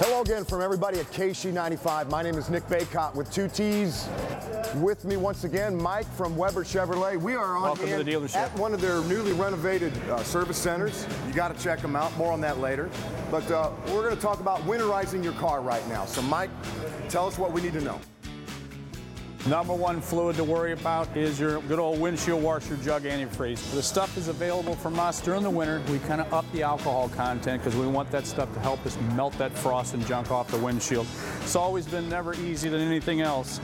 Hello again from everybody at KSHE 95. My name is Nick Bacott with 2 T's. With me once again, Mike from Weber Chevrolet. We are on Welcome to the dealership. At one of their newly renovated service centers. You got to check them out. More on that later. But we're going to talk about winterizing your car right now. So Mike, tell us what we need to know. Number one fluid to worry about is your good old windshield washer jug antifreeze. The stuff is available from us during the winter. We kind of up the alcohol content because we want that stuff to help us melt that frost and junk off the windshield. It's always been never easy than anything else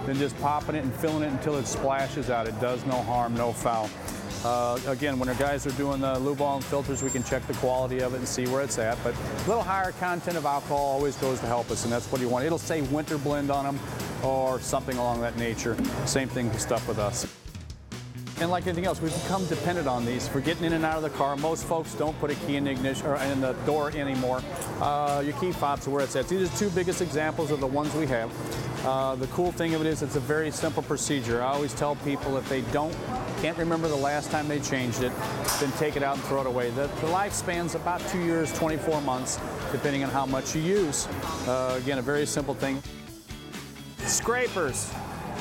than just popping it and filling it until it splashes out. It does no harm, no foul. Again, when our guys are doing the lube oil and filters, we can check the quality of it and see where it's at. But a little higher content of alcohol always goes to help us, and that's what you want. It'll say winter blend on them or something along that nature. Same thing with stuff with us. And like anything else, we've become dependent on these for getting in and out of the car. Most folks don't put a key in the ignition or in the door anymore. Your key fobs are where it's at. These are the two biggest examples of the ones we have. The cool thing of it is it's a very simple procedure. I always tell people if they can't remember the last time they changed it, then take it out and throw it away. The lifespan's about 2 years, 24 months, depending on how much you use. Again, a very simple thing. Scrapers.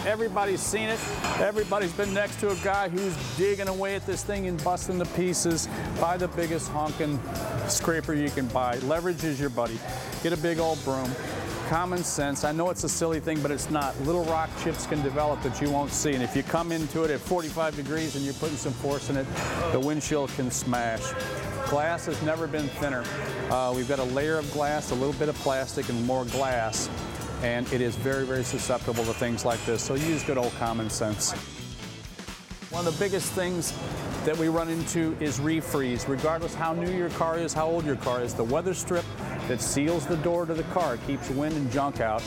Everybody's seen it. Everybody's been next to a guy who's digging away at this thing and busting to pieces. Buy the biggest honking scraper you can buy. Leverage is your buddy. Get a big old broom. Common sense. I know it's a silly thing, but it's not. Little rock chips can develop that you won't see. And if you come into it at 45 degrees and you're putting some force in it, the windshield can smash. Glass has never been thinner. We've got a layer of glass, a little bit of plastic, and more glass. And it is very, very susceptible to things like this. So use good old common sense. One of the biggest things that we run into is refreeze. Regardless how new your car is, how old your car is, the weather strip that seals the door to the car, keeps wind and junk out,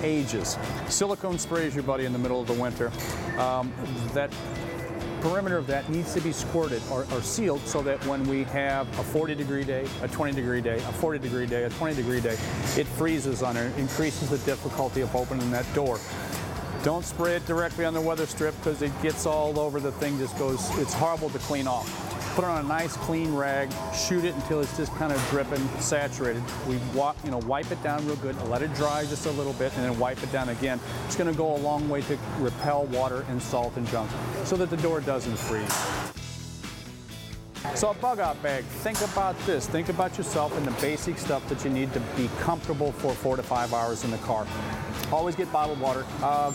ages. Silicone sprays your buddy in the middle of the winter. That perimeter of that needs to be squirted or sealed so that when we have a 40-degree day, a 20-degree day, a 40-degree day, a 20-degree day, it freezes on it, increases the difficulty of opening that door. Don't spray it directly on the weather strip because it gets all over the thing, just goes, it's horrible to clean off. Put it on a nice clean rag, shoot it until it's just kind of dripping, saturated. We wipe it down real good, let it dry just a little bit, and then wipe it down again. It's going to go a long way to repel water and salt and junk so that the door doesn't freeze. So a bug out bag, think about this. Think about yourself and the basic stuff that you need to be comfortable for 4 to 5 hours in the car. Always get bottled water.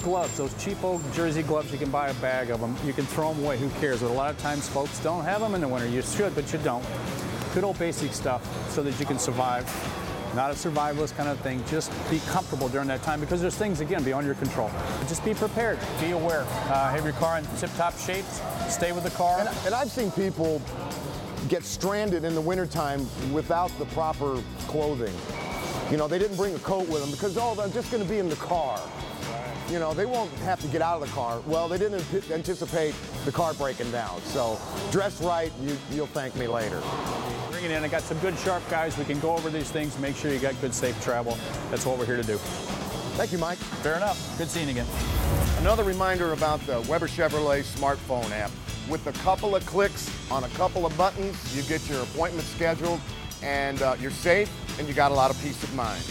Gloves, those cheapo jersey gloves, you can buy a bag of them. You can throw them away, who cares? But a lot of times folks don't have them in the winter. You should, but you don't. Good old basic stuff so that you can survive. Not a survivalist kind of thing. Just be comfortable during that time because there's things, again, beyond your control. Just be prepared. Be aware. Have your car in tip-top shape. Stay with the car. And I've seen people get stranded in the wintertime without the proper clothing. You know, they didn't bring a coat with them because, oh, I'm just going to be in the car. You know, they won't have to get out of the car. Well, they didn't anticipate the car breaking down. So dress right, you'll thank me later. Bring it in. I got some good, sharp guys. We can go over these things, make sure you got good, safe travel. That's what we're here to do. Thank you, Mike. Fair enough. Good seeing you again. Another reminder about the Weber Chevrolet smartphone app. With a couple of clicks on a couple of buttons, you get your appointment scheduled, and you're safe, and you got a lot of peace of mind.